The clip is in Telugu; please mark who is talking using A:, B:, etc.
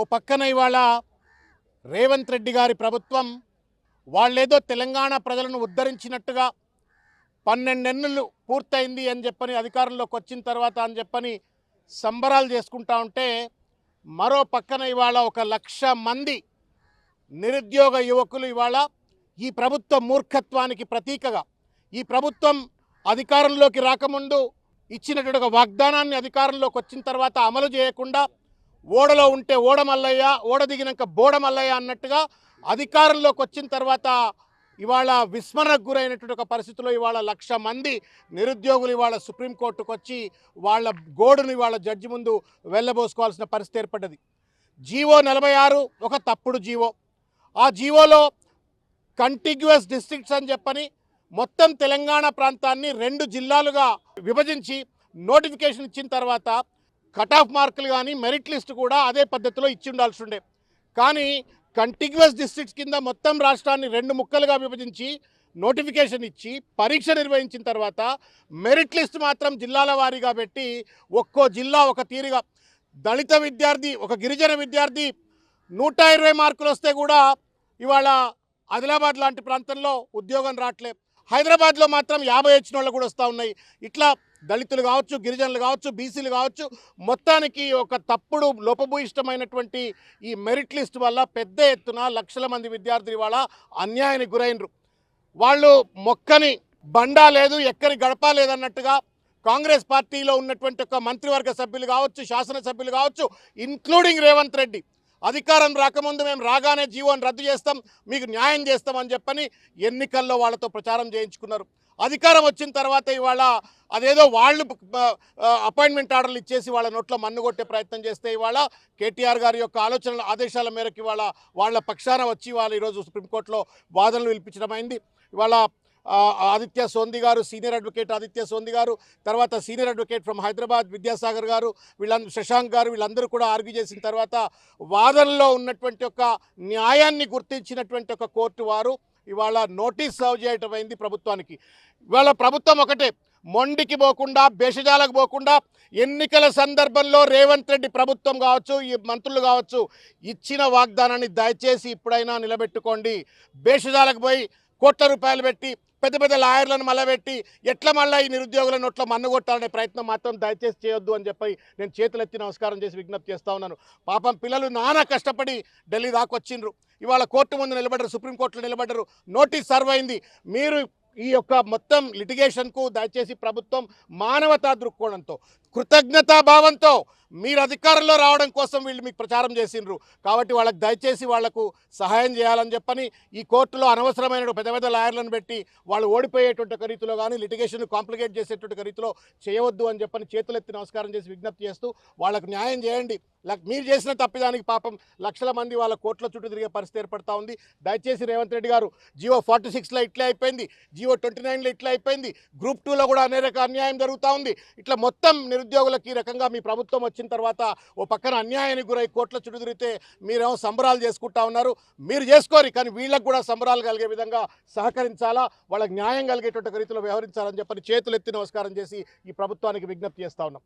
A: ఓ పక్కన ఇవాళ రేవంత్ రెడ్డి గారి ప్రభుత్వం వాళ్ళేదో తెలంగాణ ప్రజలను ఉద్ధరించినట్టుగా 12 నెలలు పూర్తయింది అని చెప్పని అధికారంలోకి వచ్చిన తర్వాత అని చెప్పని సంబరాలు చేసుకుంటా ఉంటే, మరో పక్కన ఇవాళ 1,00,000 మంది నిరుద్యోగ యువకులు ఇవాళ ఈ ప్రభుత్వ మూర్ఖత్వానికి ప్రతీకగా, ఈ ప్రభుత్వం అధికారంలోకి రాకముందు ఇచ్చినటువంటి ఒక వాగ్దానాన్ని అధికారంలోకి వచ్చిన తర్వాత అమలు చేయకుండా, ఓడలో ఉంటే ఓడ మల్లయ్య, ఓడ దిగినాక బోడ మల్లయ్య అన్నట్టుగా అధికారంలోకి వచ్చిన తర్వాత ఇవాళ విస్మరణకు గురైనటువంటి ఒక పరిస్థితిలో ఇవాళ 1,00,000 మంది నిరుద్యోగులు ఇవాళ సుప్రీంకోర్టుకు వచ్చి వాళ్ళ గోడును ఇవాళ జడ్జి ముందు వెళ్ళబోసుకోవాల్సిన పరిస్థితి ఏర్పడ్డది. జీవో 46 ఒక తప్పుడు జీవో. ఆ జీవోలో కంటిగ్యువస్ డిస్ట్రిక్ట్స్ అని చెప్పని మొత్తం తెలంగాణ ప్రాంతాన్ని 2 జిల్లాలుగా విభజించి నోటిఫికేషన్ ఇచ్చిన తర్వాత కట్ ఆఫ్ మార్కులు కానీ మెరిట్ లిస్ట్ కూడా అదే పద్ధతిలో ఇచ్చి ఉండాల్సి ఉండే. కానీ కంటిగ్యువస్ డిస్ట్రిక్ట్స్ కింద మొత్తం రాష్ట్రాన్ని 2 ముక్కలుగా విభజించి నోటిఫికేషన్ ఇచ్చి పరీక్ష నిర్వహించిన తర్వాత మెరిట్ లిస్ట్ మాత్రం జిల్లాల వారీగా పెట్టి ఒక్కో జిల్లా ఒక తీరుగా, దళిత విద్యార్థి, ఒక గిరిజన విద్యార్థి 120 మార్కులు వస్తే కూడా ఇవాళ ఆదిలాబాద్ లాంటి ప్రాంతంలో ఉద్యోగం రావట్లేదు. హైదరాబాద్లో మాత్రం 50 వచ్చిన వాళ్ళు కూడా వస్తూ ఉన్నాయి. ఇట్లా దళితులు కావచ్చు, గిరిజనులు కావచ్చు, బీసీలు కావచ్చు, మొత్తానికి ఒక తప్పుడు లోపభూయిష్టమైనటువంటి ఈ మెరిట్ లిస్ట్ వల్ల పెద్ద ఎత్తున లక్షల మంది విద్యార్థులు ఇవాళ అన్యాయానికి గురైనరు. వాళ్ళు మొక్కని బండా లేదు, ఎక్కని గడప లేదన్నట్టుగా కాంగ్రెస్ పార్టీలో ఉన్నటువంటి ఒక మంత్రివర్గ సభ్యులు కావచ్చు, శాసనసభ్యులు కావచ్చు, ఇన్క్లూడింగ్ రేవంత్ రెడ్డి, అధికారం రాకముందు మేము రాగానే జీవోని రద్దు చేస్తాం, మీకు న్యాయం చేస్తామని చెప్పని ఎన్నికల్లో వాళ్ళతో ప్రచారం చేయించుకున్నారు. అధికారం వచ్చిన తర్వాత ఇవాళ అదేదో వాళ్ళు అపాయింట్మెంట్ ఆర్డర్లు ఇచ్చేసి వాళ్ళ నోట్లో మన్ను కొట్టే ప్రయత్నం చేస్తే ఇవాళ కేటీఆర్ గారి యొక్క ఆలోచనల ఆదేశాల మేరకు ఇవాళ వాళ్ళ పక్షాన వచ్చి వాళ్ళు ఈరోజు సుప్రీంకోర్టులో వాదనలు వినిపించడమైంది. ఇవాళ ఆదిత్య సోంది గారు, సీనియర్ అడ్వకేట్ ఆదిత్య సోంది గారు, తర్వాత senior advocate from Hyderabad Vidyasagar గారు, వీళ్ళందరూ శశాంక్ గారు, వీళ్ళందరూ కూడా ఆర్గ్యూ చేసిన తర్వాత వాదనలో ఉన్నటువంటి ఒక న్యాయాన్ని గుర్తించినటువంటి ఒక కోర్టు వారు ఇవాళ నోటీస్ సర్వ్ చేయటం అయింది ప్రభుత్వానికి. ఇవాళ ప్రభుత్వం ఒకటే, మొండికి పోకుండా, భేషజాలకు పోకుండా ఎన్నికల సందర్భంలో రేవంత్ రెడ్డి ప్రభుత్వం కావచ్చు, ఈ మంత్రులు కావచ్చు, ఇచ్చిన వాగ్దానాన్ని దయచేసి ఇప్పుడైనా నిలబెట్టుకోండి. భేషజాలకు పోయి కోట్ల రూపాయలు పెట్టి పెద్ద పెద్ద లాయర్లను మళ్ళీ పెట్టి ఎట్లా మళ్ళీ ఈ నిరుద్యోగుల నోట్లో మన్నుగొట్టాలనే ప్రయత్నం మాత్రం దయచేసి చేయొద్దు అని చెప్పి నేను చేతులెత్తి నమస్కారం చేసి విజ్ఞప్తి చేస్తూ ఉన్నాను. పాపం పిల్లలు నానా కష్టపడి ఢిల్లీ దాకా వచ్చిండ్రు, ఇవాళ కోర్టు ముందు నిలబడ్డరు, సుప్రీంకోర్టులో నిలబడ్డరు, నోటీస్ సర్వ్ అయింది. మీరు ఈ యొక్క మొత్తం లిటిగేషన్కు దయచేసి ప్రభుత్వం మానవతా దృక్కోణంతో, కృతజ్ఞతాభావంతో మీరు అధికారంలో రావడం కోసం వీళ్ళు మీకు ప్రచారం చేసిండ్రు కాబట్టి వాళ్ళకి దయచేసి వాళ్లకు సహాయం చేయాలని చెప్పని ఈ కోర్టులో అనవసరమైన పెద్ద పెద్ద లాయర్లను పెట్టి వాళ్ళు ఓడిపోయేటువంటి రీతిలో కానీ లిటిగేషన్ కాంప్లికేట్ చేసేటువంటి రీతిలో చేయవద్దు అని చెప్పని చేతులెత్తి నమస్కారం చేసి విజ్ఞప్తి చేస్తూ వాళ్ళకు న్యాయం చేయండి. మీరు చేసిన తప్పిదానికి పాపం లక్షల మంది వాళ్ళ కోర్టుల చుట్టూ తిరిగే పరిస్థితి ఏర్పడతా ఉంది. దయచేసి రేవంత్ రెడ్డి గారు, జియో 46లో ఇట్లా అయిపోయింది, జియో 29లో ఇట్లా అయిపోయింది, గ్రూప్ 2లో కూడా అనేక అన్యాయం జరుగుతూ ఉంది. ఇట్లా మొత్తం నిరుద్యోగులకి ఈ రకంగా మీ ప్రభుత్వం వచ్చిన తర్వాత ఓ పక్కన అన్యాయానికి గురై కోట్ల చుట్టూ తిరిగితే మీరేమో సంబరాలు చేసుకుంటా ఉన్నారు. మీరు చేసుకోరు, కానీ వీళ్ళకు కూడా సంబరాలు కలిగే విధంగా సహకరించాలా, వాళ్ళకి న్యాయం కలిగేటువంటి రీతిలో వ్యవహరించాలని చెప్పని చేతులెత్తి నమస్కారం చేసి ఈ ప్రభుత్వానికి విజ్ఞప్తి చేస్తా ఉన్నాం.